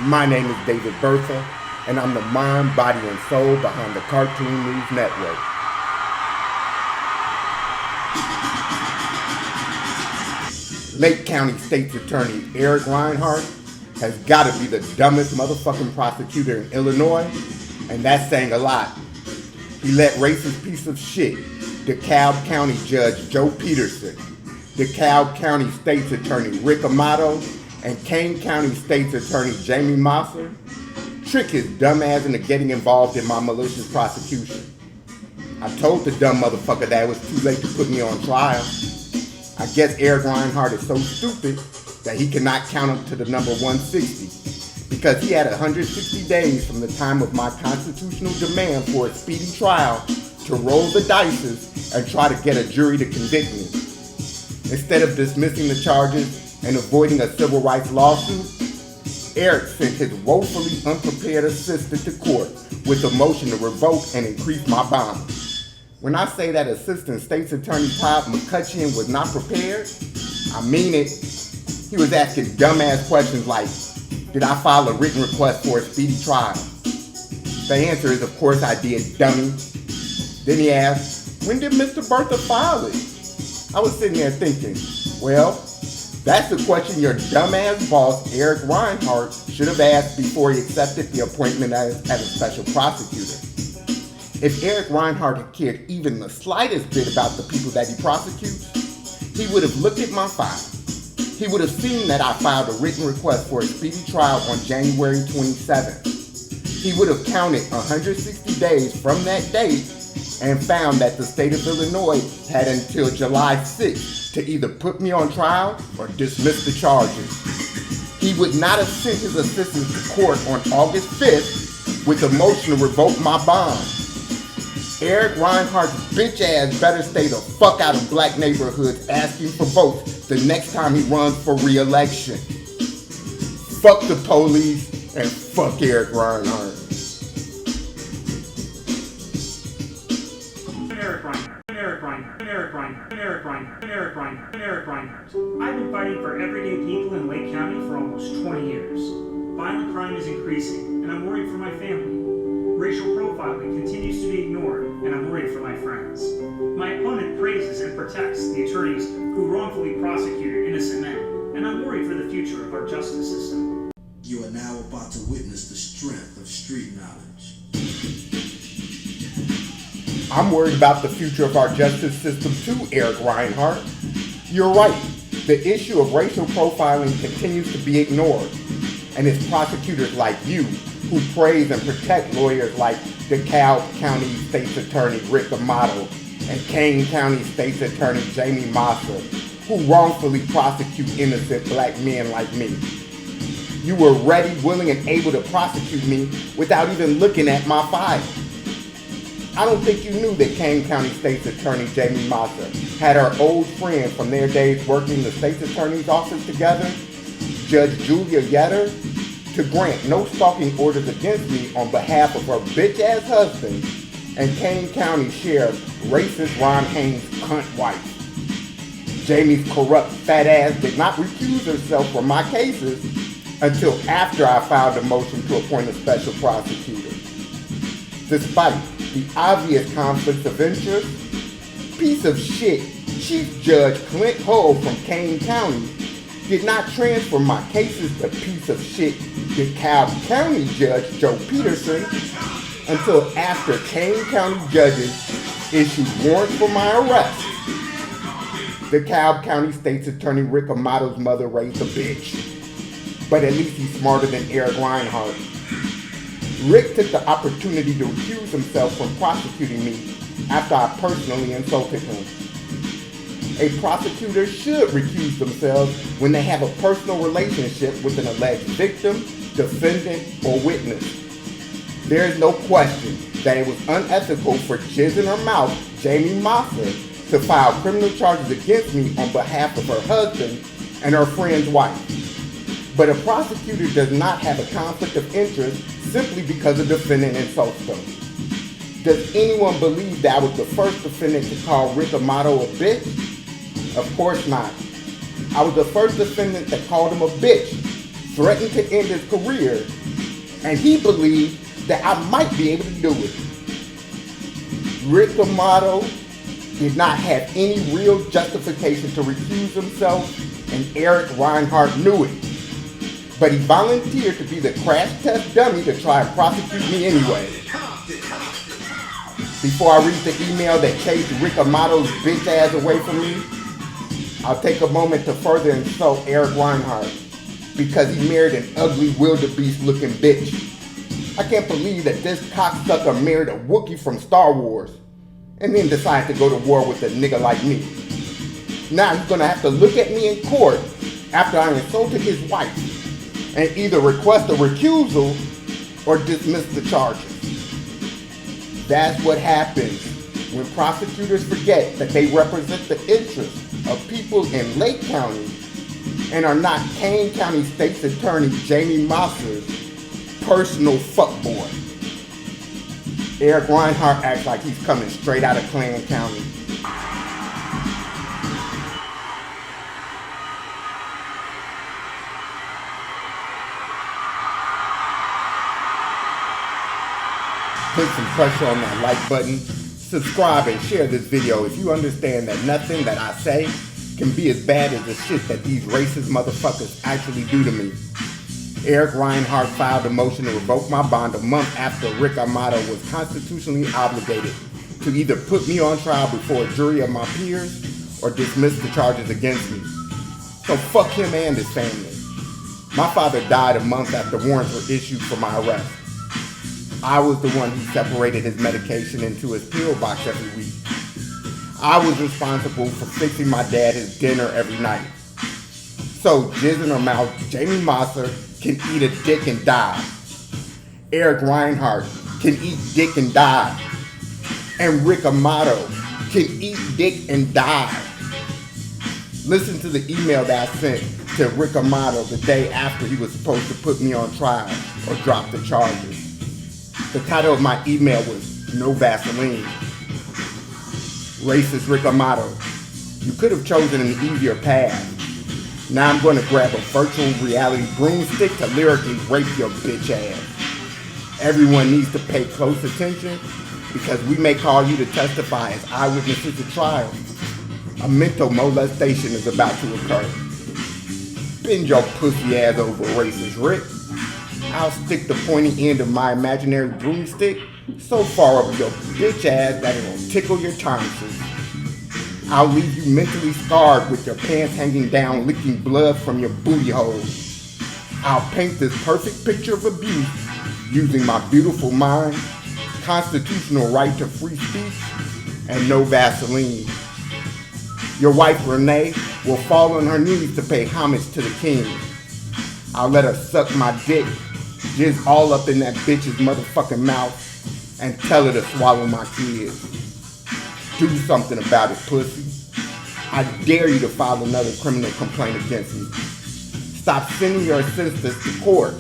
My name is David Bertha, and I'm the mind, body, and soul behind the Cartoon News Network. Lake County State's Attorney Eric Rhinehart has got to be the dumbest motherfucking prosecutor in Illinois, and that's saying a lot. He let racist piece of shit, DeKalb County Judge Joe Peterson, DeKalb County State's Attorney Rick Amato, and Kane County State's Attorney Jaime trick his dumb ass into getting involved in my malicious prosecution. I told the dumb motherfucker that it was too late to put me on trial. I guess Eric Rhinehart is so stupid that he cannot count up to the number 160 because he had 160 days from the time of my constitutional demand for a speedy trial to roll the dice and try to get a jury to convict me. Instead of dismissing the charges and avoiding a civil rights lawsuit, Eric sent his woefully unprepared assistant to court with a motion to revoke and increase my bond. When I say that Assistant State's Attorney Todd McCutcheon was not prepared, I mean it. He was asking dumbass questions like, did I file a written request for a speedy trial? The answer is, of course I did, dummy. Then he asked, when did Mr. Bertha file it? I was sitting there thinking, well, that's the question your dumbass boss, Eric Rhinehart, should have asked before he accepted the appointment as a special prosecutor. If Eric Rhinehart had cared even the slightest bit about the people that he prosecutes, he would have looked at my file. He would have seen that I filed a written request for a speedy trial on January 27th. He would have counted 160 days from that date and found that the state of Illinois had until July 6th to either put me on trial or dismiss the charges. He would not have sent his assistant to court on August 5th with a motion to revoke my bond. Eric Rhinehart's bitch ass better stay the fuck out of black neighborhoods asking for votes the next time he runs for re-election. Fuck the police and fuck Eric Rhinehart. Eric Rhinehart. I've been fighting for everyday people in Lake County for almost 20 years. Violent crime is increasing, and I'm worried for my family. Racial profiling continues to be ignored, and I'm worried for my friends. My opponent praises and protects the attorneys who wrongfully prosecuted innocent men, and I'm worried for the future of our justice system. You are now about to witness the strength of street knowledge. I'm worried about the future of our justice system too, Eric Rhinehart. You're right. The issue of racial profiling continues to be ignored. And it's prosecutors like you who praise and protect lawyers like DeKalb County State's Attorney Rick Amato and Kane County State's Attorney Jaime who wrongfully prosecute innocent black men like me. You were ready, willing, and able to prosecute me without even looking at my file. I don't think you knew that Kane County State's Attorney Jaime had her old friend from their days working the State's Attorney's office together, Judge Julia Yetter, to grant no stalking orders against me on behalf of her bitch-ass husband and Kane County Sheriff racist Ron Haynes' cunt wife. Jamie's corrupt fat ass did not recuse herself from my cases until after I filed a motion to appoint a special prosecutor. Despite the obvious conflicts of interest, piece of shit Chief Judge Clint Hull from Kane County did not transfer my cases to piece of shit DeKalb County Judge Joe Peterson until after Kane County judges issued warrants for my arrest. DeKalb County State's Attorney Rick Amato's mother raised a bitch, but at least he's smarter than Eric Rhinehart. Rick took the opportunity to recuse himself from prosecuting me after I personally insulted him. A prosecutor should recuse themselves when they have a personal relationship with an alleged victim, defendant, or witness. There is no question that it was unethical for Jizz in her mouth, Jaime to file criminal charges against me on behalf of her husband and her friend's wife. But a prosecutor does not have a conflict of interest simply because a defendant insults them. Does anyone believe that I was the first defendant to call Rick Amato a bitch? Of course not. I was the first defendant that called him a bitch threatened to end his career, and he believed that I might be able to do it. Rick Amato did not have any real justification to recuse himself, and Eric Rhinehart knew it. But he volunteered to be the crash test dummy to try and prosecute me anyway. Before I read the email that chased Rick Amato's bitch ass away from me, I'll take a moment to further insult Eric Rhinehart because he married an ugly wildebeest looking bitch. I can't believe that this cocksucker married a Wookiee from Star Wars and then decided to go to war with a nigga like me. Now he's gonna have to look at me in court after I insulted his wife and either request a recusal or dismiss the charges. That's what happens when prosecutors forget that they represent the interests of people in Lake County and are not Kane County State's Attorney Jaime Mosser's personal fuckboy. Eric Rhinehart acts like he's coming straight out of Klan County. Put some pressure on that like button, subscribe and share this video if you understand that nothing that I say can be as bad as the shit that these racist motherfuckers actually do to me. Eric Rhinehart filed a motion to revoke my bond a month after Rick Amato was constitutionally obligated to either put me on trial before a jury of my peers or dismiss the charges against me. So fuck him and his family. My father died a month after warrants were issued for my arrest. I was the one who separated his medication into his pill box every week. I was responsible for fixing my dad his dinner every night. So, jizz in her mouth, Jaime Mosser can eat a dick and die. Eric Rhinehart can eat dick and die. And Rick Amato can eat dick and die. Listen to the email that I sent to Rick Amato the day after he was supposed to put me on trial or drop the charges. The title of my email was No Vaseline. Racist Rick Amato, you could have chosen an easier path. Now I'm going to grab a virtual reality broomstick to lyrically rape your bitch ass. Everyone needs to pay close attention because we may call you to testify as eyewitnesses at trial. A mental molestation is about to occur. Bend your pussy ass over, racist Rick. I'll stick the pointy end of my imaginary broomstick so far up your bitch ass that it'll tickle your tonsils. I'll leave you mentally scarred with your pants hanging down, licking blood from your booty hole. I'll paint this perfect picture of abuse using my beautiful mind, constitutional right to free speech, and no Vaseline. Your wife Renee will fall on her knees to pay homage to the king. I'll let her suck my dick, jizz all up in that bitch's motherfucking mouth, and tell her to swallow my kids. Do something about it, pussy. I dare you to file another criminal complaint against me. Stop sending your assistants to court.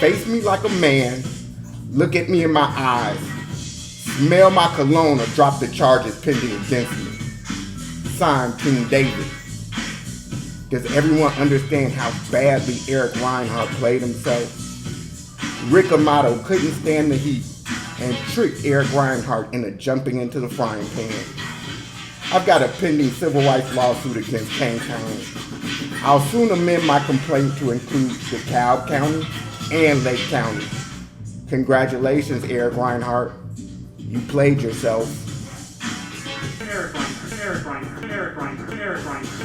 Face me like a man. Look at me in my eyes. Smell my cologne or drop the charges pending against me. Signed, King David. Does everyone understand how badly Eric Rhinehart played himself? Rick Amato couldn't stand the heat and tricked Eric Rhinehart into jumping into the frying pan. I've got a pending civil rights lawsuit against Kane County. I'll soon amend my complaint to include DeKalb County and Lake County. Congratulations, Eric Rhinehart. You played yourself. Eric Rhinehart.